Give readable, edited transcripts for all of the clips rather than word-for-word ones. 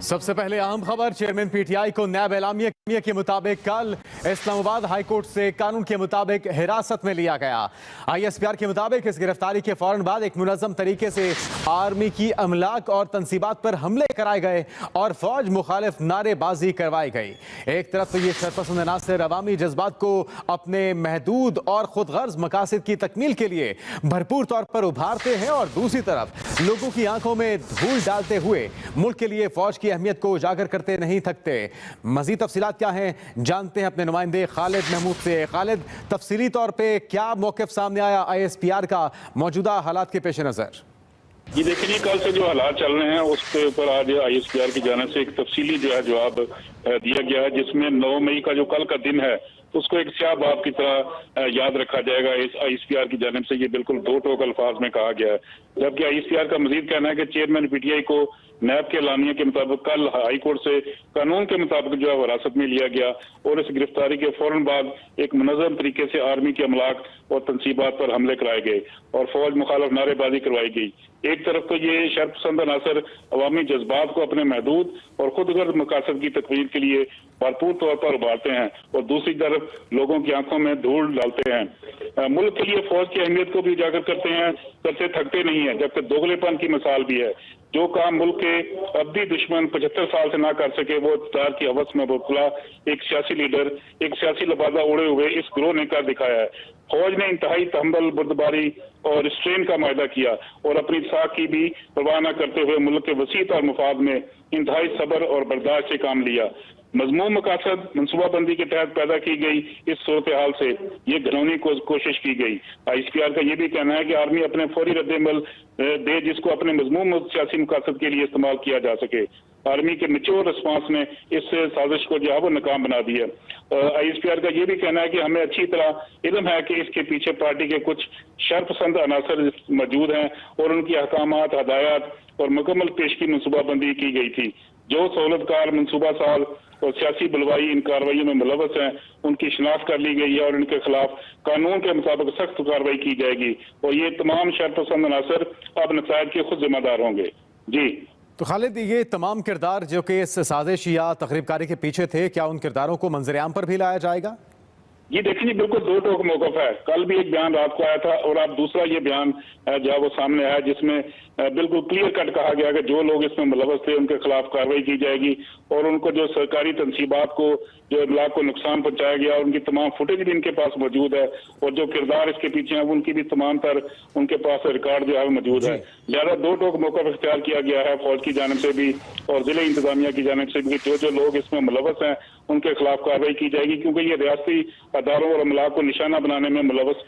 सबसे पहले अहम खबर, चेयरमैन पीटीआई को नैब एलामिया के मुताबिक कल इस्लामाबाद हाईकोर्ट से कानून के मुताबिक हिरासत में लिया गया। आईएसपीआर के मुताबिक इस गिरफ्तारी के फौरन बाद एक मुनज़्ज़म तरीके से आर्मी की अमलाक और तनसीबात पर हमले कराए गए और फौज मुखालिफ नारेबाजी करवाई गई। एक तरफ तो ये शरपसंद अनासर अवामी जज्बात को अपने महदूद और खुदगर्ज मकासद की तकमील के लिए भरपूर तौर पर उभारते हैं और दूसरी तरफ लोगों की आंखों में धूल डालते हुए मुल्क के लिए फौज की अहमियत को उजागर करते नहीं थकते। मजीद तफसीलात क्या हैं जानते हैं अपने नुमाइंदे खालिद महमूद से। खालिद, तफसीली तौर पे क्या मौक़िफ़ सामने आया आईएसपीआर का मौजूदा हालात के पेश नज़र? ये देखिए, कल से जो हालात चल रहे हैं उसके ऊपर आज आईएसपीआर की जानिब से एक तफसीली जो है जवाब दिया गया है, जिसमें 9 मई का जो कल का दिन है उसको एक स्याह बाब की तरह याद रखा जाएगा। इस आईएसपीआर की जानिब से ये बिल्कुल दो टोक अल्फाज में कहा गया है, जबकि आईएसपीआर का मजीद कहना है कि चेयरमैन पीटीआई को नैब के एलानिया के मुताबिक कल हाईकोर्ट से कानून के मुताबिक जो है हिरासत में लिया गया और इस गिरफ्तारी के फौरन बाद एक मुनज़्ज़म तरीके से आर्मी के अमलाक और तनसीबात पर हमले कराए गए और फौज मुखालिफ नारेबाजी करवाई गई। एक तरफ तो ये शर्पसंद अनासर अवामी जज्बात को अपने महदूद और खुदगर्ज मकासद की तकमील के लिए भरपूर तौर पर उभारते हैं और दूसरी तरफ लोगों की आंखों में धूल डालते हैं। मुल्क के लिए फौज की अहमियत को भी उजागर करते हैं, करते थकते नहीं है, जबकि दोगलेपन की मिसाल भी है। जो काम मुल्क के अब्दी दुश्मन 75 साल से ना कर सके वो इक़्तिदार की हवस में मुबतला एक सियासी लीडर, एक सियासी लबादा उड़े हुए इस गिरोह ने कर दिखाया है। फौज ने इंतहाई तहम्मुल, बुर्दबारी और स्ट्रेन का मायदा किया और अपनी साख की भी परवाह न करते हुए मुल्क के वसीत और मुफाद में इंतहाई सब्र और बर्दाश्त से काम लिया। मजमूम मकासद मनसूबाबंदी के तहत पैदा की गई इस सूरत हाल से ये घिनौनी कोशिश की गई। आईएसपीआर का ये भी कहना है कि आर्मी अपने फौरी रद्द-ए-अमल दे जिसको अपने मजमूम सियासी मकासद के लिए इस्तेमाल किया जा सके। आर्मी के मैच्योर रिस्पांस ने इस साजिश को जो है वो नाकाम बना दिया। आईएसपीआर का ये भी कहना है कि हमें अच्छी तरह इल्म है कि इसके पीछे पार्टी के कुछ शर्पसंद अनासर मौजूद हैं और उनकी अहकामात, हदायत और मुकम्मल पेशगी मनसूबाबंदी की गई थी। जो सहूलतकार मनसूबा साल और सियासी बलवाई इन कार्रवाइयों में मुलव्वस हैं उनकी शिनाख्त कर ली गई है और इनके खिलाफ कानून के मुताबिक सख्त कार्रवाई की जाएगी और ये तमाम शर्पसंद अनासर अब नतायज के खुद जिम्मेदार होंगे। जी तो खालिद, ये तमाम किरदार जो कि इस साजिश या तकरीबकारी के पीछे थे, क्या उन किरदारों को मंजर-ए-आम पर भी लाया जाएगा? ये देखिए, बिल्कुल दो टोक मौक़िफ़ है। कल भी एक बयान रात को आया था और अब दूसरा ये बयान जो है वो सामने आया जिसमें बिल्कुल क्लियर कट कहा गया कि जो लोग इसमें मुलव्वस थे उनके खिलाफ कार्रवाई की जाएगी और उनको जो सरकारी तनसीबात को, जो इमलाक को नुकसान पहुंचाया गया और उनकी तमाम फुटेज भी इनके पास मौजूद है और जो किरदार इसके पीछे हैं उनकी भी तमाम तर उनके पास रिकॉर्ड जो है मौजूद है। लिहाजा दो टोक मौक़िफ़ इख्तियार किया गया है फौज की जानिब से भी और जिले इंतजामिया की जानिब से भी। जो लोग इसमें मुलव्वस हैं उनके खिलाफ कार्रवाई की जाएगी क्योंकि ये रियासती अदारों और अमलाक को निशाना बनाने में मुलव्वस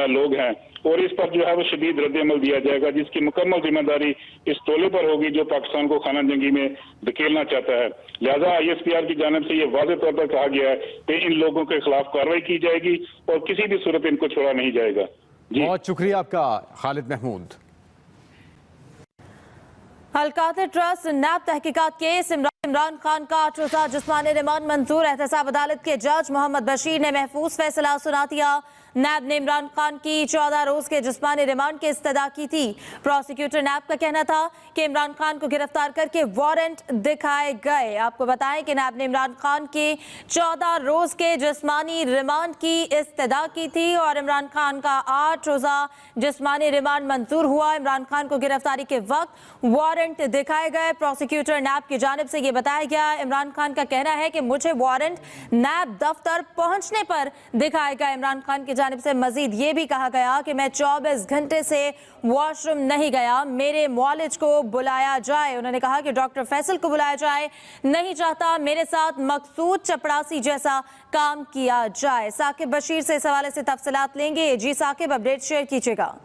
लोग हैं और इस पर जो है वो शदीद रद्द-ए-अमल दिया जाएगा जिसकी मुकम्मल जिम्मेदारी इस टोले पर होगी जो पाकिस्तान को खाना जंगी में धकेलना चाहता है। लिहाजा आईएसपीआर की जानिब से ये वाज़ेह तौर पर कहा गया है कि इन लोगों के खिलाफ कार्रवाई की जाएगी और किसी भी सूरत इनको छोड़ा नहीं जाएगा। जी बहुत शुक्रिया आपका खालिद महमूद। अल-कादिर ट्रस्ट नैब तहकीकात केस, इमरान खान का 8 रोज़ा जिस्मानी रिमांड मंजूर। एहतसाब अदालत के जज मोहम्मद बशीर ने महफूज फैसला सुना दिया। नैब ने इमरान खान की 14 रोज के जिस्मानी रिमांड की इस्तदा की थी। प्रोसिक्यूटर नैब का कहना था कि इमरान खान को गिरफ्तार करके वारंट दिखाए गए। आपको बताएं कि नैब ने इमरान खान के 14 रोज के जिस्मानी रिमांड की इस्तदा की थी और इमरान खान का 8 रोजा जिस्मानी रिमांड मंजूर हुआ। इमरान खान को गिरफ्तारी के वक्त वारंट दिखाए गए। प्रोसिक्यूटर नैब की जानिब से ये बताया गया। इमरान खान का कहना है कि मुझे वारंट नैब दफ्तर पहुंचने पर दिखाया गया। इमरान खान की जानिब से मजीद ये भी कहा गया कि मैं 24 घंटे से वॉशरूम नहीं गया, मेरे मुआलिज को बुलाया जाए। उन्होंने कहा कि डॉक्टर फैसल को बुलाया जाए, नहीं चाहता मेरे साथ मकसूद चपड़ासी जैसा काम किया जाए। साकिब बशीर से इस हवाले से तफसीलात लेंगे। जी साकिब, अपडेट शेयर कीजिएगा।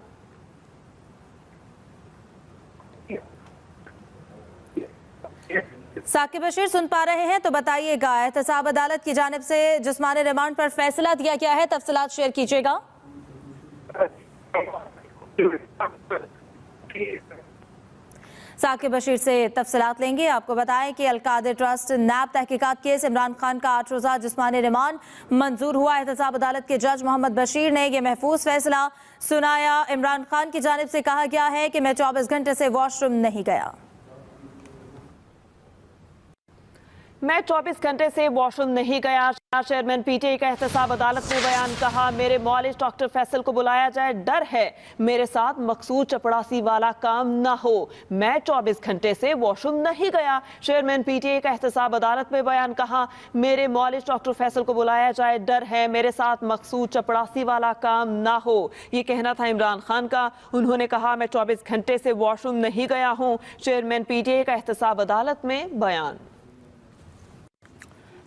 साकिब बशीर सुन पा रहे हैं तो बताइएगा, एहतसाब अदालत की जानिब से जिस्मानी रिमांड पर फैसला दिया गया है, तफसीलात शेयर कीजिएगा। साकिब बशीर से तफसीलात लेंगे। आपको बताएं कि अल-कादिर ट्रस्ट नैब तहकीकात केस, इमरान खान का 8 रोज़ा जिस्मानी रिमांड मंजूर हुआ। एहतसाब अदालत के जज मोहम्मद बशीर ने यह महफूज फैसला सुनाया। इमरान खान की जानिब से कहा गया है कि मैं 24 घंटे से वॉशरूम नहीं गया। मैं 24 घंटे से वॉशरूम नहीं गया। चेयरमैन पीटीआई का एहतसाब अदालत में बयान। कहा मेरे मौलिज डॉक्टर फैसल को बुलाया जाए, डर है मेरे साथ मकसूद चपड़ासी वाला काम ना हो। मैं 24 घंटे से वॉशरूम नहीं गया। चेयरमैन पीटीआई का एहतसाब अदालत में बयान। कहा मेरे मौलिज डॉक्टर फैसल को बुलाया जाए, डर है मेरे साथ मकसूद चपड़ासी वाला काम ना हो। ये कहना था इमरान खान का। उन्होंने कहा मैं 24 घंटे से वॉशरूम नहीं गया हूँ। चेयरमैन पीटीआई का एहतसाब अदालत में बयान।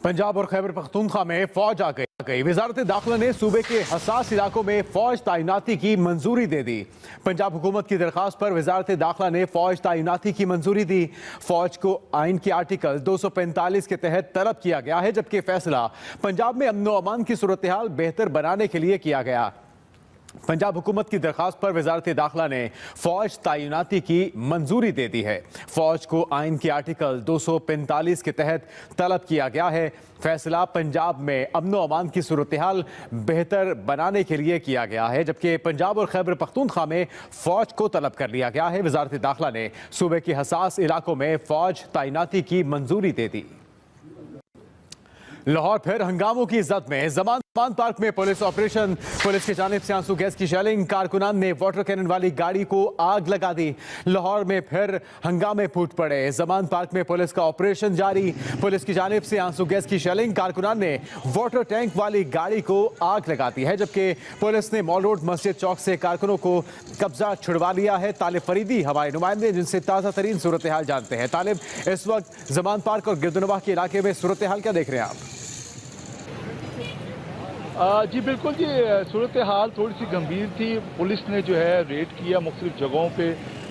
पंजाब और खैबर पख्तूनख्वा में फौज आ गई। वजारत दाखिला ने सूबे के हसास इलाकों में फौज तैनाती की मंजूरी दे दी। पंजाब हुकूमत की दरखास्त पर वजारत दाखिला ने फौज तैनाती की मंजूरी दी। फौज को आइन के आर्टिकल 245 के तहत तलब किया गया है, जबकि फैसला पंजाब में अमन व अमान की सूरत हाल बेहतर बनाने के लिए किया गया। पंजाब हुकूमत की दरखास्त पर वजारत दाखिला ने फौज तैनाती की मंजूरी दे दी है। फौज को आइन के आर्टिकल 245 के तहत तलब किया गया है। फैसला पंजाब में अमन व अमान की सूरत हाल बेहतर बनाने के लिए किया गया है, जबकि पंजाब और खैबर पख्तूनख्वा में फौज को तलब कर लिया गया है। वजारत दाखिला ने सूबे के हसास इलाकों में फौज तैनाती की मंजूरी दे दी। लाहौर फिर हंगामों की इज्जत में। जमान पार्क में पुलिस ऑपरेशन। पुलिस की जानिब से आंसू गैस की शेलिंग। कारकुनान ने वाटर कैनन वाली गाड़ी को आग लगा दी। लाहौर में फिर हंगामे फूट पड़े। जमान पार्क में पुलिस का ऑपरेशन जारी। पुलिस की जानिब से आंसू गैस की शेलिंग। कारकुनान ने वाटर टैंक वाली गाड़ी को आग लगा दी है, जबकि पुलिस ने मॉल रोड मस्जिद चौक से कारकुनों को कब्जा छुड़वा लिया है। तालिब फरीदी हमारे नुमाइंदे, जिनसे ताज़ा तरीन सूरत हाल जानते हैं। तालिब, इस वक्त जमान पार्क और गिरदनवाह के इलाके में सूरत हाल क्या देख रहे हैं आप? जी बिल्कुल जी, सूरत हाल थोड़ी सी गंभीर थी। पुलिस ने जो है रेड किया मुख्तलिफ जगहों पे।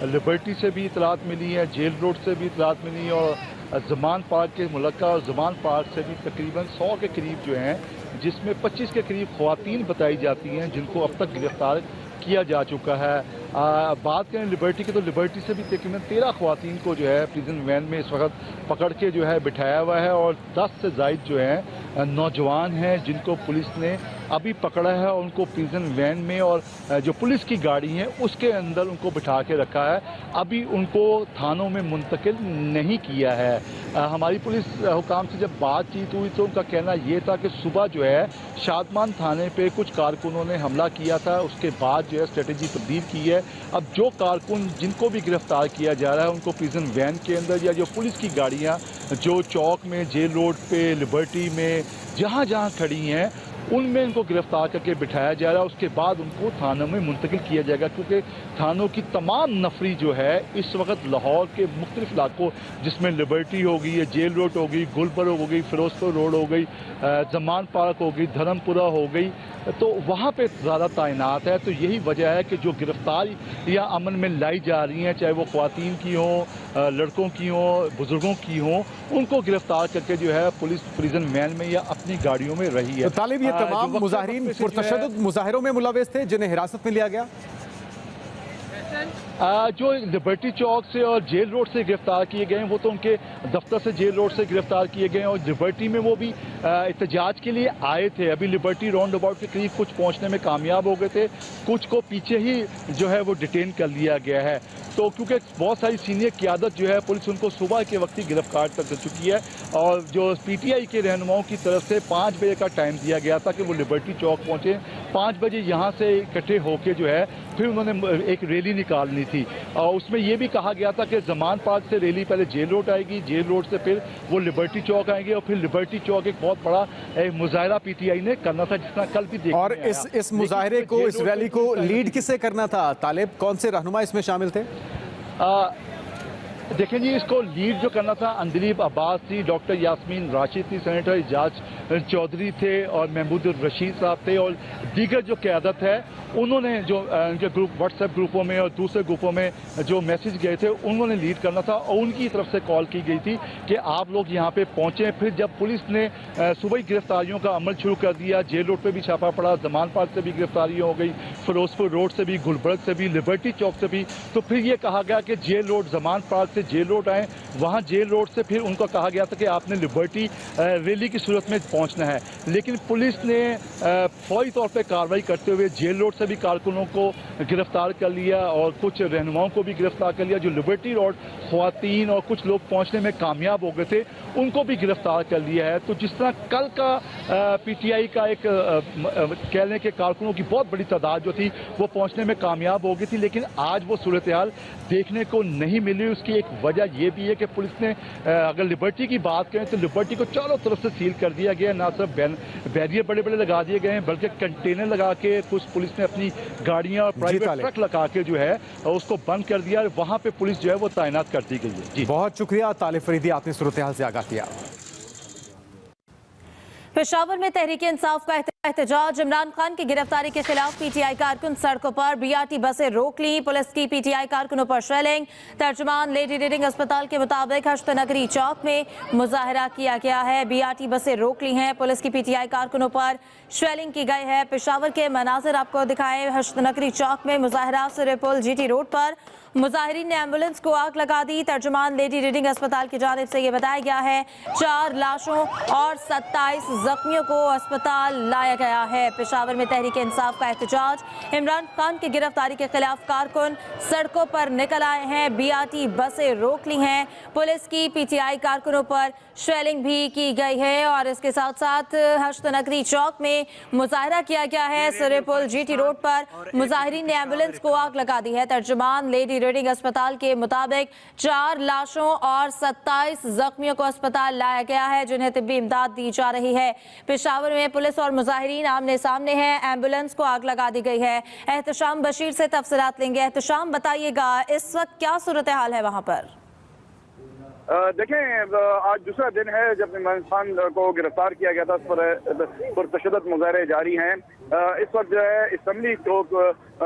लिबर्टी से भी इतलात मिली है, जेल रोड से भी इतलात मिली है और जमान पार्क के मुलक्का और जमान पार्क से भी तकरीबन 100 के करीब जो हैं, जिसमें 25 के करीब ख्वातीन बताई जाती हैं जिनको अब तक गिरफ्तार किया जा चुका है। बात करें लिबर्टी की तो लिबर्टी से भी तकरीबन 13 ख्वातीन को जो है प्रिजन वैन में इस वक्त पकड़ के जो है बिठाया हुआ है और 10 से ज़ायद जो है नौजवान हैं जिनको पुलिस ने अभी पकड़ा है और उनको प्रिजन वैन में और जो पुलिस की गाड़ी है उसके अंदर उनको बिठा के रखा है। अभी उनको थानों में मुंतकिल नहीं किया है। हमारी पुलिस हुकाम से जब बातचीत हुई तो उनका कहना ये था कि सुबह जो है शादमान थाने पे कुछ कारकुनों ने हमला किया था, उसके बाद जो है स्ट्रेटजी तब्दील की है। अब जो कारकुन जिनको भी गिरफ्तार किया जा रहा है उनको प्रिजन वैन के अंदर या जो पुलिस की गाड़ियाँ जो चौक में, जेल रोड पे, लिबर्टी में जहाँ जहाँ खड़ी हैं उनमें इनको गिरफ्तार करके बिठाया जा रहा है। उसके बाद उनको थानों में मुंतकिल किया जाएगा, क्योंकि थानों की तमाम नफरी जो है इस वक्त लाहौर के मुख्तलिफ इलाकों, जिसमें लिबर्टी हो गई है, जेल रोड हो गई, गुलबर्ग हो गई, फिरोजपुर रोड हो गई, जमान पार्क हो गई, धर्मपुरा हो गई, तो वहाँ पे ज़्यादा तैनात है। तो यही वजह है कि जो गिरफ्तारी या अमन में लाई जा रही हैं, चाहे वो ख्वातीन की हों, लड़कों की हों, बुजुर्गों की हों, उनको गिरफ्तार करके जो है पुलिस प्रिजन वैन में या अपनी गाड़ियों में रही है। तो तालिब, ये तमाम मुजाहिरीन पुरतशद्दुद मुजाहिरों में मुलव्वस थे जिन्हें हिरासत में लिया गया? जो लिबर्टी चौक से और जेल रोड से गिरफ्तार किए गए हैं वो तो उनके दफ्तर से जेल रोड से गिरफ्तार किए गए हैं और लिबर्टी में वो भी एहतजाज के लिए आए थे। अभी लिबर्टी राउंड अबाउट के करीब कुछ पहुंचने में कामयाब हो गए थे, कुछ को पीछे ही जो है वो डिटेन कर लिया गया है। तो क्योंकि बहुत सारी सीनियर क़यादत जो है पुलिस उनको सुबह के वक्त ही गिरफ्तार कर चुकी है और जो पीटीआई के रहनुमाओं की तरफ से 5 बजे का टाइम दिया गया था कि वो लिबर्टी चौक पहुँचे। 5 बजे यहाँ से इकट्ठे होके जो है फिर उन्होंने एक रैली निकालनी थी और उसमें ये भी कहा गया था कि जमान पार्क से रैली पहले जेल रोड आएगी, जेल रोड से फिर वो लिबर्टी चौक आएंगे और फिर लिबर्टी चौक एक बहुत बड़ा मुजाहरा पीटीआई ने करना था, जितना कल भी देखा। और इस मुजाहरे को, इस रैली को लीड किसे करना था तालिब? कौन से रहनुमा इसमें शामिल थे? देखें जी, इसको लीड जो करना था अंदलीब अब्बास थी, डॉक्टर यास्मीन राशिद थी, सेनेटर इजाज चौधरी थे और महमूद रशीद साहब थे और दीगर जो क़यादत है उन्होंने जो उनके ग्रुप व्हाट्सएप ग्रुपों में और दूसरे ग्रुपों में जो मैसेज गए थे उन्होंने लीड करना था और उनकी तरफ से कॉल की गई थी कि आप लोग यहाँ पे पहुँचें। फिर जब पुलिस ने सुबह ही गिरफ्तारियों का अमल शुरू कर दिया, जेल रोड पे भी छापा पड़ा, जमान पार्क से भी गिरफ्तारियाँ हो गई, फिरोजपुर रोड से भी, गुलबर्ग से भी, लिबर्टी चौक से भी, तो फिर ये कहा गया कि जेल रोड, जमान पार्क, से जेल रोड आए, वहाँ जेल रोड से फिर उनको कहा गया था कि आपने लिबर्टी रैली की सूरत में पहुँचना है, लेकिन पुलिस ने फौरी तौर पर कार्रवाई करते हुए जेल रोड से भी कारकुनों को गिरफ्तार कर लिया और कुछ रहनुमाओं को भी गिरफ्तार कर लिया। जो लिबर्टी रोड ख्वातीन और कुछ लोग पहुँचने में कामयाब हो गए थे उनको भी गिरफ्तार कर लिया है। तो जिस तरह कल का पीटीआई का एक कह लें कि कारकुनों की बहुत बड़ी तादाद जो थी वो पहुंचने में कामयाब हो गई थी, लेकिन आज वो सूरत हाल देखने को नहीं मिली। उसकी एक वजह ये भी है कि पुलिस ने अगर लिबर्टी की बात करें तो लिबर्टी को चारों तरफ से सील कर दिया गया। ना सिर्फ बैरियर बड़े बड़े लगा दिए गए हैं बल्कि कंटेनर लगा के कुछ पुलिस ने अपनी गाड़ियां और प्राइवेट ट्रक लगा के जो है उसको बंद कर दिया। वहां पे पुलिस जो है वो तैनात कर दी गई है। जी बहुत शुक्रिया तालिब फरीदी, आपने सूरत हाल से आगाह किया। पेशावर में तहरीक इंसाफ का एहतजाज। इमरान खान की गिरफ्तारी के खिलाफ पीटीआई कारकुन सड़कों पर, बीआरटी बसें रोक ली, पुलिस की पीटीआई कारकुनों पर शेलिंग। तर्जुमान लेडी रीडिंग अस्पताल के मुताबिक हश्त नगरी चौक में मुजाहरा किया गया है, बीआरटी बसें रोक ली हैं, पुलिस की पीटीआई कारकुनों पर शेलिंग की गई है। पेशावर के मनाजिर आपको दिखाए। हश्त नगरी चौक में मुजाहरा, सिरेपुल जीटी रोड पर मुजाहिरीन ने एम्बुलेंस को आग लगा दी। तर्जुमान लेडी रीडिंग अस्पताल की जानिब से यह बताया गया है 4 लाशों और 27 जख्मियों को अस्पताल लाया गया है। पेशावर में तहरीक इंसाफ का एहतजाज। इमरान खान की गिरफ्तारी के खिलाफ कारकुन सड़कों पर निकल आए हैं, बीआरटी बसें रोक ली हैं, पुलिस की पीटीआई कारकुनों पर शेलिंग भी की गई है और इसके साथ साथ हश्त नगरी चौक में मुजाहरा किया गया है। सिरेपुल जीटी रोड पर मुजाहिरीन ने एम्बुलेंस को आग लगा दी है। तर्जुमान लेडी रीडिंग अस्पताल के मुताबिक 4 लाशों और 27 जख्मियों को अस्पताल लाया गया है जिन्हें तिब्बी इमदाद दी जा रही है। पेशावर में पुलिस और मुजाहिरीन आमने सामने हैं, एम्बुलेंस को आग लगा दी गई है। एहतशाम बशीर से तफसीलात लेंगे। एहतशाम, बताइएगा इस वक्त क्या सूरत हाल है वहाँ पर? देखें, आज दूसरा दिन है जब इमरान खान को गिरफ्तार किया गया था। उस पर पुरतशद्दुद मुजाहरे जारी हैं। इस वक्त जो है असेंबली चौक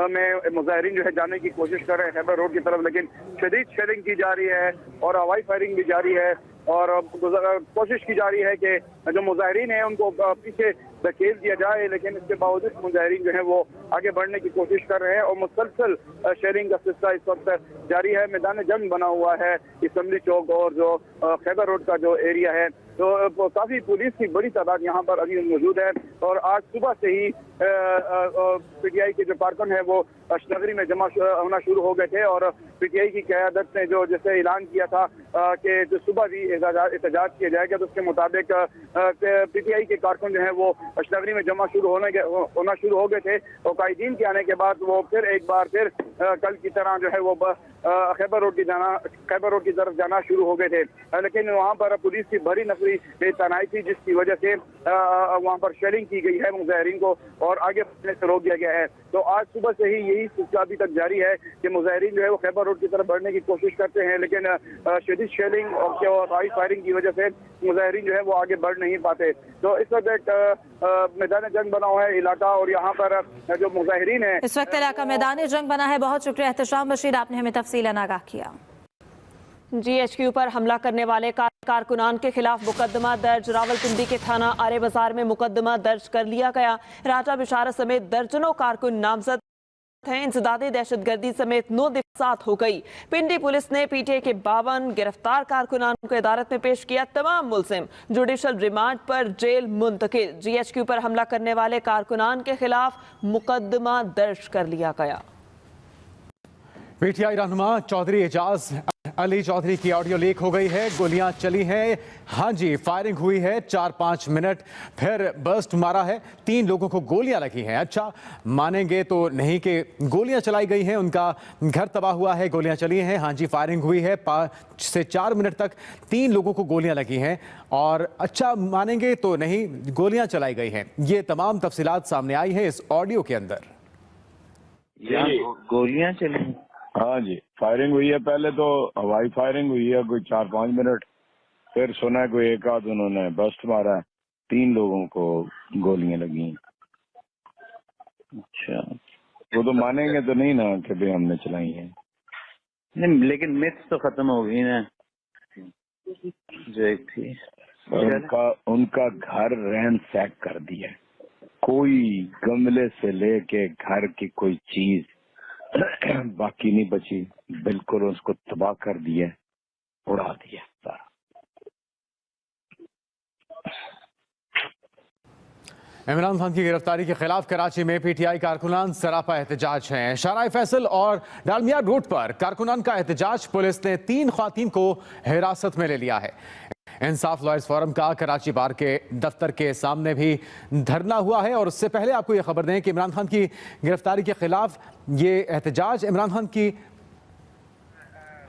में मुजाहिरीन जो है जाने की कोशिश कर रहे हैं खैबर रोड की तरफ, लेकिन शदीद शेलिंग की जा रही है और हवाई फायरिंग भी जारी है और कोशिश की जा रही है कि जो मुजाहिरीन हैं उनको पीछे धकेल दिया जाए, लेकिन इसके बावजूद मुजाहिरीन जो है वो आगे बढ़ने की कोशिश कर रहे हैं और मुसलसल शेयरिंग का सिलसिला इस वक्त जारी है। मैदान जंग बना हुआ है असेंबली चौक और जो खैबर रोड का जो एरिया है, तो काफी पुलिस की बड़ी तादाद यहाँ पर अभी मौजूद है और आज सुबह से ही पीटीआई के जो कारकुन है वो अशनगरी में जमा होना शुरू हो गए थे और पीटीआई की क़यादत ने जो जैसे ऐलान किया था कि जो सुबह भी एहतजाज किया जाएगा, तो उसके मुताबिक पीटीआई के कारकुन जो है वो अशनगरी में जमा होना शुरू हो गए थे और कायदीन के आने के बाद वो फिर एक बार फिर कल की तरह जो है वो खैबर रोड की तरफ जाना शुरू हो गए थे, लेकिन वहाँ पर पुलिस की बड़ी नफरी तैनाती थी जिसकी वजह से वहाँ पर शेलिंग की गई है मुजाहिरीन को और आगे बढ़ने से रोक दिया गया है। तो आज सुबह से ही यही सिलसिला अभी तक जारी है कि मुजाहिरीन जो है वो खैबर रोड की तरफ बढ़ने की कोशिश करते हैं, लेकिन शदीद शेलिंग और हवाई फायरिंग की वजह से मुजाहिरीन जो है वो आगे बढ़ नहीं पाते। तो इस वक्त एक मैदान जंग बना हुआ है इलाका और यहाँ पर जो मुजाहिरीन है इस वक्त इलाका मैदान जंग बना है। बहुत शुक्रिया एहतशाम बशीर, आपने हमें तफसीलन आगाह किया। जीएचक्यू पर हमला करने वाले कारकुनान के खिलाफ मुकदमा दर्ज। रावलपिंडी के थाना आरे बाजार में मुकदमा दर्ज कर लिया गया। राजा बिशारत समेत दर्जनों कारकुन नामजद हैं। इंसदादे दहशतगर्दी समेत 9 दिफात हो गई। पिंडी पुलिस ने पीटीआई के 52 गिरफ्तार कारकुनान को अदालत में पेश किया। तमाम मुलजिम जुडिशल रिमांड पर जेल मुंतकिल। जीएचक्यू पर हमला करने वाले कारकुनान के खिलाफ मुकदमा दर्ज कर लिया गया। पीटीआई रहनुमा चौधरी एजाज अली चौधरी की ऑडियो लीक हो गई है। गोलियां चली हैं, हाँ जी, फायरिंग हुई है, 4-5 मिनट फिर बर्स्ट मारा है, 3 लोगों को गोलियां लगी हैं। अच्छा, मानेंगे तो नहीं कि गोलियां चलाई गई हैं, उनका घर तबाह हुआ है, गोलियां चली हैं, हाँ जी, फायरिंग हुई है, 5 से 4 मिनट तक 3 लोगों को गोलियां लगी हैं और अच्छा मानेंगे तो नहीं गोलियां चलाई गई हैं। ये तमाम तफसीलात सामने आई है इस ऑडियो के अंदर। गोलियां चली, हाँ जी, फायरिंग हुई है। पहले तो हवाई फायरिंग हुई है कोई 4-5 मिनट, फिर सुना है कोई एक आध उन्होंने बस्ट मारा है, 3 लोगों को गोलियां लगी। अच्छा, वो तो मानेंगे तो नहीं ना कि भाई हमने चलाई है। नहीं, लेकिन मिथ तो खत्म हो गई ना जो एक थी। उनका घर रहन सहन कर दिया, कोई गमले से लेके घर की कोई चीज बाकी नहीं बची, बिल्कुल उसको तबाह कर दिया। उड़ा दिया सारा। इमरान खान की गिरफ्तारी के खिलाफ कराची में पीटीआई कारकुनान सरापा एहतजाज हैं। शाहराह फैसल और डालमिया रोड पर कारकुनान का एहतजाज, पुलिस ने 3 ख्वातीन को हिरासत में ले लिया है। इंसाफ लॉयर्स फोरम का कराची बार के दफ्तर के सामने भी धरना हुआ है। और उससे पहले आपको यह खबर दें कि इमरान खान की गिरफ्तारी के खिलाफ ये एहतजाज, इमरान खान की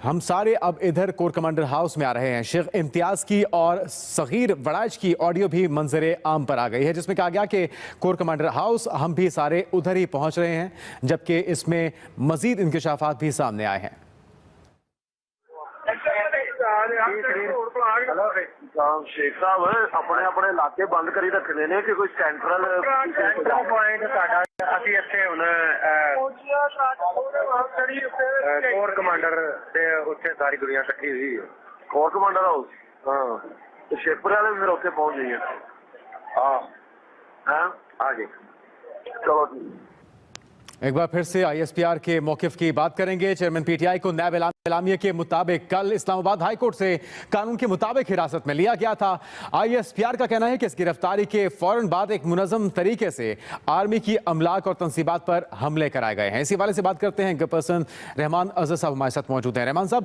हम सारे अब इधर कोर कमांडर हाउस में आ रहे हैं। शेख इम्तियाज की और सगीर वड़ाइच की ऑडियो भी मंजरे आम पर आ गई है, जिसमें कहा गया कि कोर कमांडर हाउस हम भी सारे उधर ही पहुंच रहे हैं, जबकि इसमें मजीद इंकशाफात भी सामने आए हैं। शेख साहब अपने अपने इलाके बंद करी रखने ने कि कोई सेंट्रल पॉइंट ਅਸੀਂ ਇੱਥੇ ਹੁਣ ਕੋਰ ਕਮਾਂਡਰ ਤੇ ਉੱਥੇ ਸਾਰੀ ਦੁਨੀਆ ਇਕੱਠੀ ਹੋਈ ਹੈ। ਕੋਰ ਕਮਾਂਡਰ ਹਾਊਸ ਹਾਂ ਤੇ ਸ਼ੇਪਰ ਵਾਲੇ ਵੀ ਫਿਰ ਉੱਥੇ ਪਹੁੰਚ ਗਏ ਹਾਂ ਆ ਗਏ। ਚਲੋ ਜੀ एक बार फिर से आईएसपीआर के मौकिफ की बात करेंगे। चेयरमैन पीटीआई को नैब एलामिया के मुताबिक कल इस्लामाबाद हाई कोर्ट से कानून के मुताबिक हिरासत में लिया गया था। आईएसपीआर का कहना है कि इस गिरफ्तारी के फौरन बाद एक मुनज़्ज़म तरीके से आर्मी की अमलाक और तंसीबात पर हमले कराए गए हैं। इसी वाले से बात करते हैं। पर्सन रहमान अज़हर साहब हमारे साथ मौजूद हैं। रहमान साहब,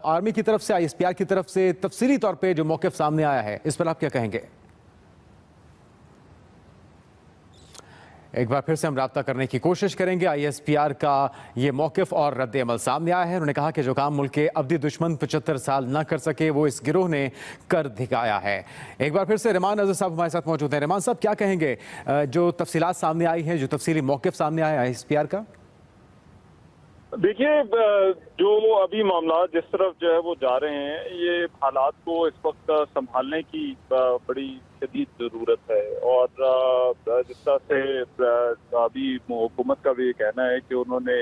आर्मी की तरफ से, आईएसपीआर की तरफ से तफसीली तौर पर जो मौकिफ सामने आया है, इस पर आप क्या कहेंगे? एक बार फिर से हम राब्ता करने की कोशिश करेंगे। आईएसपीआर का ये मौकिफ और रद्द अमल सामने आया है। उन्होंने कहा कि जो काम मुल्क के अब्दी दुश्मन 75 साल न कर सके, वो इस गिरोह ने कर दिखाया है। एक बार फिर से रहमान अज़हर साहब हमारे साथ मौजूद हैं। रहमान साहब, क्या कहेंगे जो तफसीलात सामने आई हैं, जो तफसीली मौकिफ सामने आया है आईएसपीआर का? देखिए, जो अभी मामला जिस तरफ जो है वो जा रहे हैं, ये हालात को इस वक्त संभालने की बड़ी शदीद ज़रूरत है। और जिस तरह से अभी हुकूमत का भी कहना है कि उन्होंने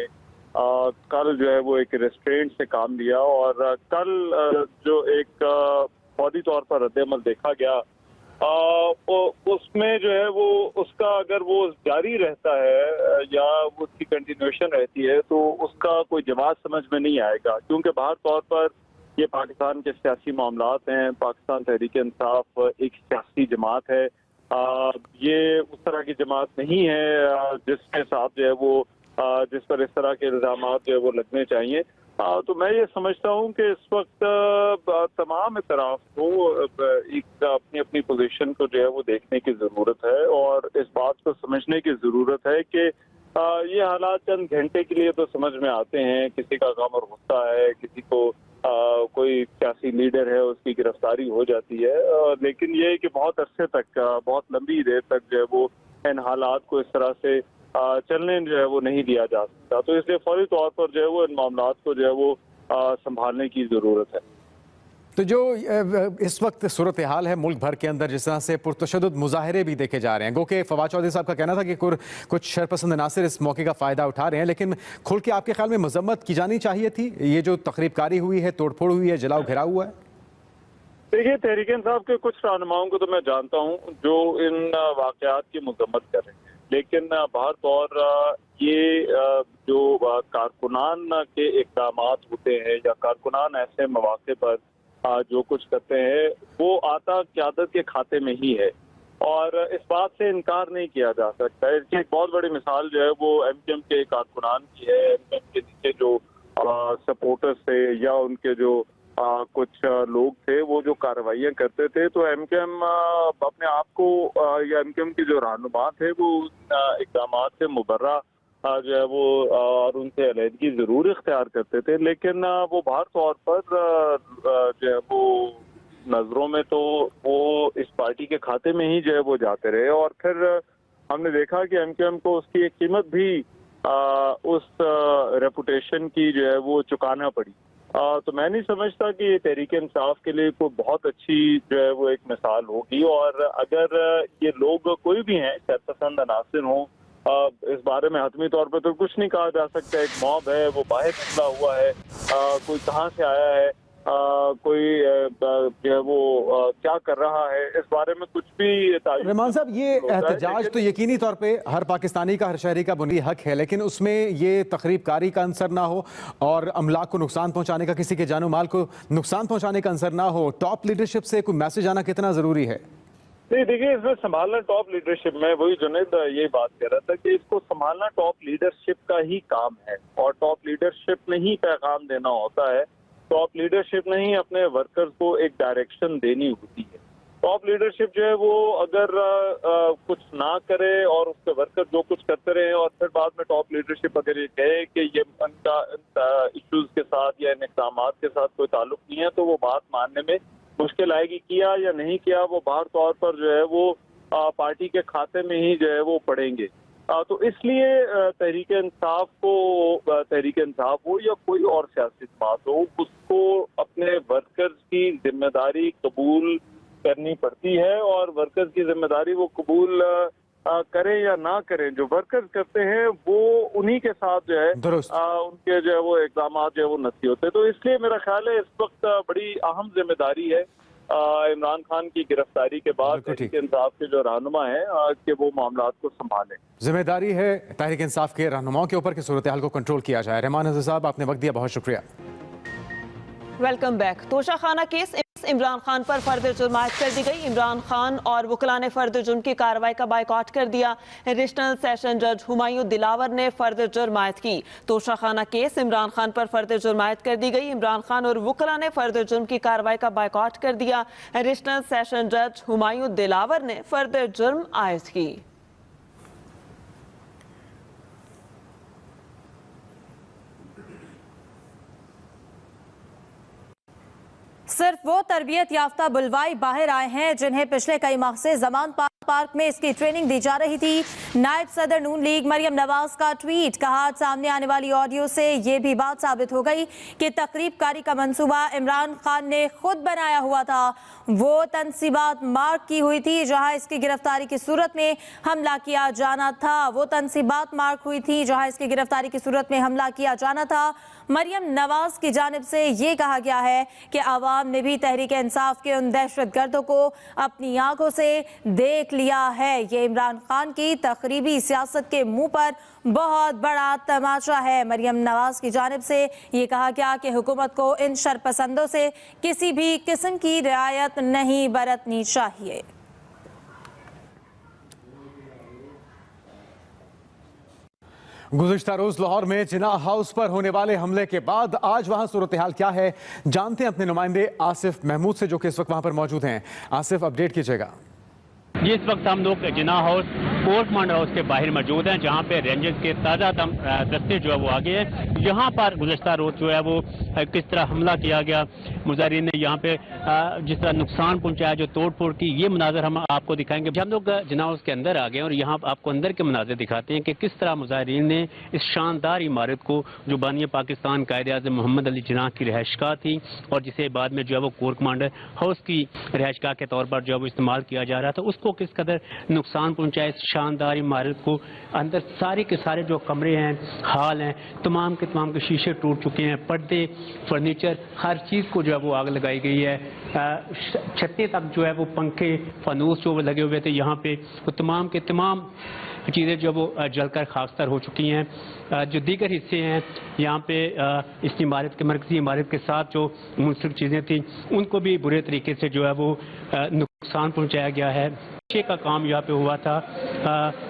कल जो है वो एक रेस्ट्रेंट से काम लिया और कल जो एक फौरी तौर पर रद्द-ए-अमल देखा गया, उसमें जो है वो उसका अगर वो जारी रहता है या उसकी कंटिन्यूएशन रहती है तो उसका कोई जवाब समझ में नहीं आएगा, क्योंकि बाहर तौर पर ये पाकिस्तान के सियासी मामलात हैं। पाकिस्तान तहरीक इंसाफ एक सियासी जमात है, ये उस तरह की जमात नहीं है जिसके साथ जो है वो जिस पर इस तरह के इल्जाम जो है वो लगने चाहिए। तो मैं ये समझता हूँ कि इस वक्त तमाम इतराफ को एक अपनी अपनी पोजीशन को जो है वो देखने की ज़रूरत है और इस बात को समझने की ज़रूरत है कि ये हालात चंद घंटे के लिए तो समझ में आते हैं। किसी का गम और गुस्सा है, किसी को कोई सियासी लीडर है उसकी गिरफ्तारी हो जाती है, लेकिन ये है कि बहुत अरसे तक, बहुत लंबी देर तक जो है वो इन हालात को इस तरह से चलने जो है वो नहीं दिया जा सकता। तो इसलिए फौरी तौर पर जो है वो इन मामलात को जो है वो संभालने की ज़रूरत है। तो जो इस वक्त सूरत हाल है मुल्क भर के अंदर, जिस तरह से पुरतशद्दुद मुजाहरे भी देखे जा रहे हैं, गो के फवाद चौधरी साहब का कहना था कि कुछ शरपसंद नासिर इस मौके का फ़ायदा उठा रहे हैं, लेकिन खुल के आपके ख्याल में मजम्मत की जानी चाहिए थी? ये जो तकरीबकारी हुई है, तोड़फोड़ हुई है, जलाओ घेराव हुआ है। देखिए, तहरीक इंसाफ के कुछ रहनुमाओं को तो मैं जानता हूँ जो इन वाक़यात की मजम्मत कर रहे हैं, लेकिन बाहर तौर ये जो कारकुनान के इक़दामात होते हैं या कारकुनान ऐसे मौके पर जो कुछ करते हैं वो आता क़यादत के खाते में ही है और इस बात से इनकार नहीं किया जा सकता। इसकी एक बहुत बड़ी मिसाल जो है वो एमकेएम के कारकुनान की है। एमकेएम के नीचे जो सपोर्टर्स थे या उनके जो कुछ लोग थे वो जो कार्रवाइयाँ करते थे, तो एमकेएम अपने आप को या एमकेएम के जो रहनुमा थे वो इक़दाम से मुबर्रा जो है वो और उनसे अलहदगी ज़रूर इख्तियार करते थे, लेकिन वो बाहर तौर पर जो है वो नज़रों में तो वो इस पार्टी के खाते में ही जो है वो जाते रहे और फिर हमने देखा कि एमकेएम को उसकी एक कीमत भी उस रेपुटेशन की जो है वो चुकाना पड़ी। तो मैं नहीं समझता कि ये तहरीक इंसाफ के लिए कोई बहुत अच्छी जो है वो एक मिसाल होगी और अगर ये लोग कोई भी हैं, शरपसंद अनासिर हों, इस बारे में हतमी तौर पर तो कुछ नहीं कहा जा सकता। एक मॉब है, वो बाहर निकला हुआ है, कोई कहाँ से आया है, कोई जो है वो क्या कर रहा है, इस बारे में कुछ भी रहमान साहब, ये एहतजाज तो यकीनी तौर पे हर पाकिस्तानी का, हर शहरी का बुनियादी हक है, लेकिन उसमें ये तकरीबकारी का अंसर ना हो और अमलाक को नुकसान पहुंचाने का, किसी के जानो माल को नुकसान पहुंचाने का अंसर ना हो। टॉप लीडरशिप से कोई मैसेज आना कितना जरूरी है? नहीं, देखिए, इसमें संभालना टॉप लीडरशिप में, वही जुनैद यही बात कह रहा था कि इसको संभालना टॉप लीडरशिप का ही काम है और टॉप लीडरशिप ने ही पैगाम देना होता है। टॉप लीडरशिप ने ही अपने वर्कर्स को एक डायरेक्शन देनी होती है। टॉप लीडरशिप जो है वो अगर कुछ ना करे और उसके वर्कर जो कुछ करते रहे और फिर बाद में टॉप लीडरशिप अगर ये कहे कि ये उनका इश्यूज के साथ या इन इक़दाम के साथ कोई ताल्लुक नहीं है, तो वो बात मानने में मुश्किल आएगी। किया या नहीं किया वो बाहर तौर पर जो है वो पार्टी के खाते में ही जो है वो पड़ेंगे। तो इसलिए तहरीक इंसाफ हो या कोई और सियासी जमात हो, उसको अपने वर्कर्स की जिम्मेदारी कबूल करनी पड़ती है और वर्कर्स की जिम्मेदारी वो कबूल करें या ना करें, जो वर्कर्स करते हैं वो उन्हीं के साथ जो है उनके जो है वो इक़दाम जो है वो नफी होते हैं। तो इसलिए मेरा ख्याल है इस वक्त बड़ी अहम जिम्मेदारी है इमरान खान की गिरफ्तारी के बाद तहरीक इंसाफ के जो रहनुमा है कि वो मामलात को संभालें। जिम्मेदारी है तहरीक इंसाफ के रहनुमाओं के ऊपर कि सूरत हाल को कंट्रोल किया जाए। रहमान हसन साहब, आपने वक्त दिया, बहुत शुक्रिया। Welcome back. Toshakhana case Imran Khan पर फर्द जुर्म आयद कर दी गई। इमरान खान और वकला ने फर्द जुर्म की कार्रवाई का बायकॉट कर दिया। एडिशनल सेशन जज हुमायूं दिलावर ने फर्द जुर्म आयद की। तोशाखाना केस इमरान खान पर फर्द जुर्म आयद कर दी गई। इमरान खान और वकला ने फर्द जुर्म की कार्रवाई का बायकॉट कर दिया। एडिशनल सेशन जज हुमायूं दिलावर ने फर्द जुर्म आयद की। सिर्फ वो तरबियत याफ्ता बुलवाई बाहर आए हैं जिन्हें पिछले कई माह से जमान पार्क में इसकी ट्रेनिंग दी जा रही थी। नायब सदर नून लीग मरियम नवाज का ट्वीट, कहा सामने आने वाली ऑडियो से ये भी बात साबित हो गई कि तकरीब कारी का मंसूबा इमरान खान ने खुद बनाया हुआ था। वो तनसीबात मार्क की हुई थी जहां इसकी गिरफ्तारी की सूरत में हमला किया जाना था। वो तनसीबात मार्क हुई थी जहां इसकी गिरफ्तारी की सूरत में हमला किया जाना था। मरियम नवाज की जानिब से ये कहा गया है कि आवाम ने भी तहरीक इंसाफ के उन दहशतगर्दों को अपनी आंखों से देख लिया है। ये इमरान खान की तकरीबी सियासत के मुंह पर बहुत बड़ा तमाचा है। मरियम नवाज की जानिब से ये कहा गया कि हुकूमत को इन शरपसंदों से किसी भी किस्म की रियायत नहीं बरतनी चाहिए। गुज़िश्ता रोज लाहौर में जिनाह हाउस पर होने वाले हमले के बाद आज वहां सूरत हाल क्या है, जानते हैं अपने नुमाइंदे आसिफ महमूद से, जो कि इस वक्त वहां पर मौजूद हैं। आसिफ, अपडेट कीजिएगा। जी, इस वक्त हम लोग Jinnah house court commander house के बाहर मौजूद हैं, जहां पे रेंजर्स के ताज़ा दस्ते जो है वो आगे हैं। यहाँ पर गुज़श्ता रोज जो है वो किस तरह हमला किया गया, मुजाहिरीन ने यहाँ पे जिस तरह नुकसान पहुँचाया, जो तोड़ फोड़ की, ये मनाजर हम आपको दिखाएंगे। हम लोग जिनाह हाउस के अंदर आ गए और यहाँ आपको अंदर के मनाजर दिखाते हैं कि किस तरह मुजाहिरीन ने इस शानदार इमारत को, जो बानी पाकिस्तान कायद-ए-आज़म मोहम्मद अली जिन्नाह की रिहाइशगाह थी और जिसे बाद में जो है वो कोर कमांडर हाउस की रिहाइशगाह के तौर पर जो है वो इस्तेमाल किया जा रहा था, उसको किस कदर नुकसान पहुँचाया। इस शानदार इमारत को अंदर सारे के सारे जो कमरे हैं, हाल हैं, तमाम के तमाम के शीशे टूट चुके हैं, पर्दे, फर्नीचर, हर चीज़ को जो है वो आग लगाई गई है। छतें तक जो है वो पंखे, फनूस जो लगे हुए थे यहाँ पे, वो तमाम के तमाम चीज़ें जो वो जलकर खाकस्तर हो चुकी हैं। जो दीगर हिस्से हैं यहाँ पे इस इमारत के, मरकजी इमारत के साथ जो मुंसलिक चीज़ें थी, उनको भी बुरे तरीके से जो है वो नुकसान पहुँचाया गया है। का काम यहाँ पे हुआ था,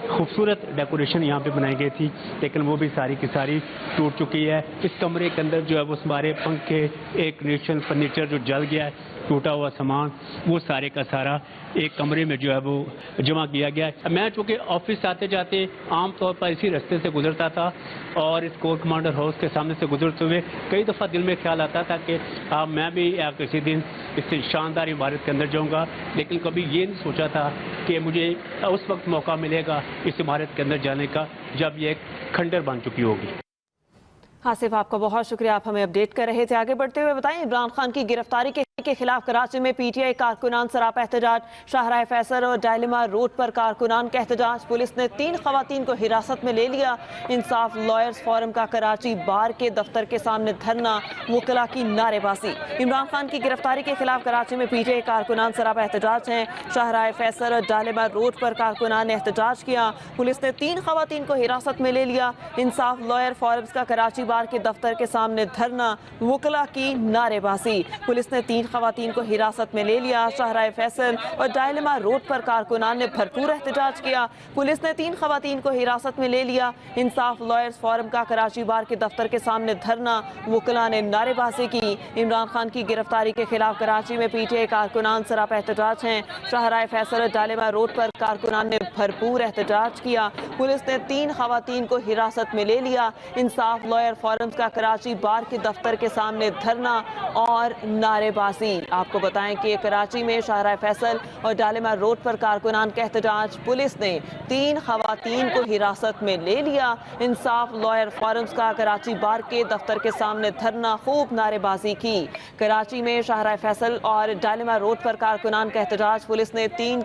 खूबसूरत डेकोरेशन यहाँ पे बनाई गई थी, लेकिन वो भी सारी की सारी टूट चुकी है। इस कमरे के अंदर जो है वो सारे पंखे, एक नेशनल फर्नीचर जो जल गया है, टूटा हुआ सामान, वो सारे का सारा एक कमरे में जो है वो जमा किया गया है। मैं चूँकि ऑफिस आते जाते आम तौर पर इसी रास्ते से गुजरता था और इस कोर कमांडर हाउस के सामने से गुजरते हुए कई दफ़ा दिल में ख्याल आता था कि मैं भी किसी दिन इस शानदार इमारत के अंदर जाऊँगा, लेकिन कभी ये नहीं सोचा था कि मुझे उस वक्त मौका मिलेगा इस इमारत के अंदर जाने का जब ये एक खंडर बन चुकी होगी। आसिफ, आपका बहुत शुक्रिया, आप हमें अपडेट कर रहे थे। आगे बढ़ते हुए बताएं, इमरान खान की गिरफ्तारी के के खिलाफ कराची में पीटीआई कारकुनान सरापा एहतजाज। शाहराह फैसल और डायलेमा रोड पर कारकुनान का एहतजाज। पुलिस ने 3 खवातीन को हिरासत में ले लिया। इंसाफ लॉयर्स फोरम का कराची बार के दफ्तर के सामने धरना, वकला की नारेबाजी। इमरान खान की गिरफ्तारी के खिलाफ कराची में पीटीआई कारकुनान सरापा एहतजाज हैं। शाहराह फैसल और डायलेमा रोड पर कारकुनान ने एहतजाज किया। पुलिस ने 3 खवातीन को हिरासत में ले लिया। इंसाफ लॉयर फोरम्स का कराची बार के दफ्तर के सामने धरना, वकला की नारेबाजी। पुलिस ने 3 खवातीन को हिरासत में ले लिया। शाहराह फैसल और डायलेमा रोड पर कारकुनान ने भरपूर एहतजाज किया। पुलिस ने 3 खवातीन को हिरासत में ले लिया। इंसाफ लॉयर्स फोरम का कराची बार के दफ्तर के सामने धरना, वकला ने नारेबाजी की। इमरान खान की गिरफ्तारी के खिलाफ कराची में पीटीआई कारकुनान सरापा एहतजाज हैं। शाहराह फैसल और डायलेमा रोड पर कारकुनान ने भरपूर एहतजाज किया। पुलिस ने 3 खवातीन को हिरासत में ले लिया। इंसाफ लॉयर फोरम्स का कराची बार के दफ्तर के सामने धरना और नारेबाजी। आपको बताएं कि कराची में शाहराह फैसल और डायलेमा रोड पर कारकुनान का एहतजाज। पुलिस ने 3 खवातीन को हिरासत में ले लिया। इंसाफ लॉयर फोरम्स का कराची बार के दफ्तर के सामने धरना, खूब नारेबाजी की। कराची में शाहराह फैसल और डायलेमा रोड पर कारकुनान का एहतजाज। पुलिस ने 3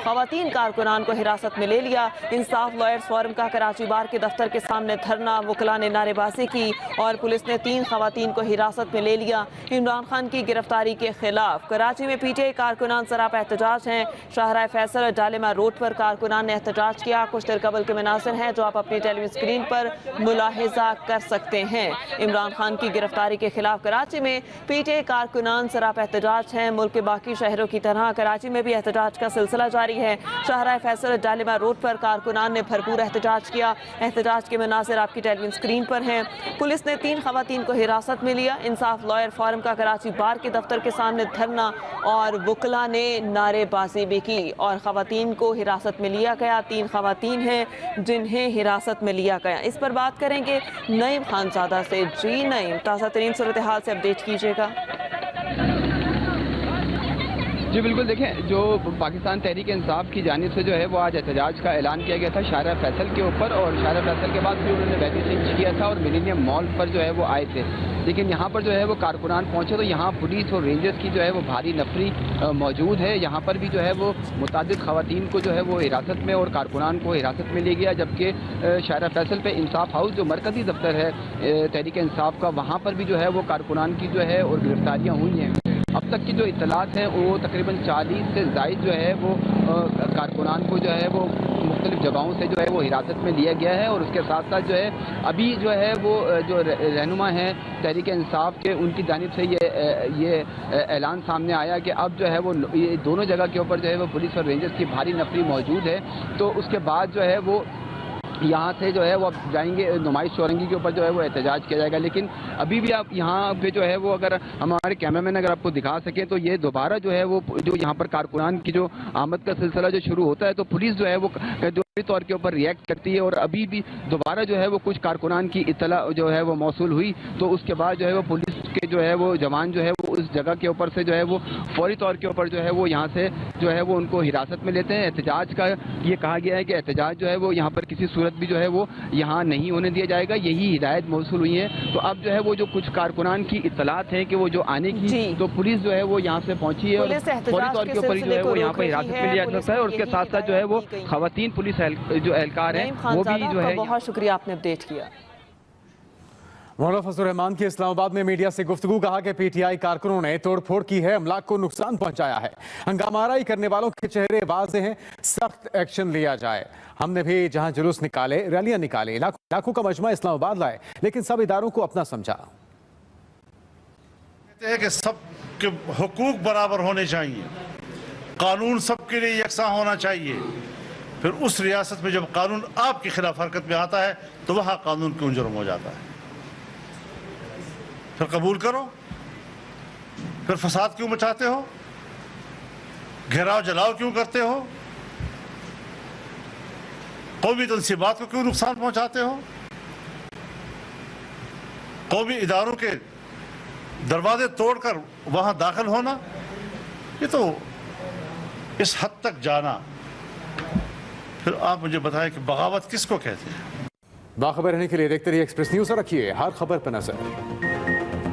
खवातीन कारकुनान को हिरासत में ले लिया। इंसाफ लॉयर्स फोरम का कराची बार के दफ्तर के सामने धरना, वकला ने नारेबाजी की और पुलिस ने 3 खवातीन को हिरासत में ले लिया। इमरान खान की गिरफ्तारी के खिलाफ कराची में पीटीआई कारकुनान सरापा एहतजाज हैं। शाहराह फैसल और डायलेमा रोड पर कारकुनान ने एहतजाज किया। कुछ देर कबल के मनासिर हैं जो आप अपनी टेलीविजन स्क्रीन पर मुलाहिजा कर सकते हैं। इमरान खान की गिरफ्तारी के खिलाफ कराची में पीटीआई कारकुनान सरापा एहतजाज हैं। मुल्क के बाकी शहरों की तरह कराची में भी एहतजाज का सिलसिला जारी है। शाहराह फैसल और डायलेमा रोड पर कारकुनान ने भरपूर एहतजाज किया। एहतजाज के मनासिर आपकी टेलीविजन स्क्रीन पर हैं। पुलिस ने 3 खवातीन को हिरासत में लिया। इंसाफ लॉयर फोरम का कराची बार के दफ्तर के सामने धरना और वकला ने नारेबाजी भी की और खवातीन को हिरासत में लिया गया। 3 खवातीन हैं जिन्हें हिरासत में लिया गया। इस पर बात करेंगे नईम खानजादा से। जी नईम, ताज़ा तरीन सूरत हाल से अपडेट कीजिएगा। जी बिल्कुल, देखें जो पाकिस्तान तहरीक इंसाफ की जानिब से जो है वो आज एहतजाज का ऐलान किया गया था शाहराह फैसल के ऊपर, और शाहराह फैसल के बाद फिर उन्होंने वैली चेंज किया था और मिलेनियम मॉल पर जो है वो आए थे। लेकिन यहाँ पर जो है वो कारकुनान पहुँचे तो यहाँ पुलिस और रेंजर्स की जो है वो भारी नफरी मौजूद है। यहाँ पर भी जो है वो मुतादिद खवातीन को जो है वो हिरासत में और कारकुनान को हिरासत में ले गया, जबकि शाहराह फैसल पे इंसाफ हाउस जो मरकज़ी दफ्तर है तहरीक इंसाफ का, वहाँ पर भी जो है वो कारकुनान की जो है और गिरफ्तारियाँ हुई हैं। अब तक की जो इत्तलात हैं वो तकरीबन 40 से ज़ायद जो है वो कारकुनान को जो है वो मुख्तलिफ जगहों से जो है वो हिरासत में लिया गया है। और उसके साथ साथ जो है अभी जो है वो जो रहनुमा हैं तहरीक इंसाफ के, उनकी जानिब से ये ऐलान सामने आया कि अब जो है वो ये दोनों जगह के ऊपर जो है वो पुलिस और रेंजर्स की भारी नफरी मौजूद है। तो उसके बाद जो है वो यहाँ से जो है वो अब जाएंगे नुमाइश चौरंगी के ऊपर जो है वो एहतजाज किया जाएगा। लेकिन अभी भी आप यहाँ पे जो है वो अगर हमारे कैमरामैन अगर आपको दिखा सकें तो ये दोबारा जो है वो जो यहाँ पर कारकुनान की जो आमद का सिलसिला जो शुरू होता है तो पुलिस जो है वो तौर के ऊपर रिएक्ट करती है। और अभी भी दोबारा जो है वो कुछ कारकुनान की इत्तला जो है वो मौसूल हुई तो उसके बाद जो है वो पुलिस के जो है वो जवान जो है वो उस जगह के ऊपर से जो है वो फौरी तौर के ऊपर जो है वो यहाँ से जो है वो उनको हिरासत में लेते हैं। एहतजाज का ये कहा गया है कि एहतजाज जो है वो यहाँ पर किसी सूरत भी जो है वो यहाँ नहीं होने दिया जाएगा, यही हिदायत मौसूल हुई है। तो अब जो है वो जो कुछ कारकुनान की इत्तलात है कि वो जो आने की तो पुलिस जो है वो यहाँ से पहुंची है और फौरी तौर के ऊपर जो है वो यहाँ पर हिरासत में लिया जा सकता है। और उसके साथ साथ जो है वो खवातीन पुलिस जो एहलकार है वो भी जो है। बहुत शुक्रिया, आपने अपडेट किया। मौलाना फजल रहमान की इस्लामाबाद में मीडिया से गुफ्तगू, कहा कि पीटीआई कारकुनों ने तोड़फोड़ की है, अमलाक को नुकसान पहुंचाया है, हंगामाराई करने वालों के चेहरे वाज़ेह हैं, सख्त एक्शन लिया जाए। हमने भी जहां जुलूस निकाले, रैलियां निकाले, लाखों का मजमा इस्लामाबाद लाए, लेकिन सब इदारों को अपना समझा। कहते हैं कि सबके हुकूक बराबर होने चाहिए, कानून सबके लिए यकसा होना चाहिए। फिर उस रियासत में जब कानून आपके खिलाफ हरकत में आता है तो वहां कानून क्यों जुर्म हो जाता है? फिर कबूल करो, फिर फसाद क्यों मचाते हो, घेराव जलाव क्यों करते हो, कौमी तंसीबात को क्यों नुकसान पहुंचाते हो? कौमी इदारों के दरवाजे तोड़कर वहां दाखिल होना, ये तो इस हद तक जाना। फिर आप मुझे बताएं कि बगावत किसको कहते हैं? बाखबर रहने के लिए देखते रहिए एक्सप्रेस न्यूज़ और रखिए हर खबर पर नजर।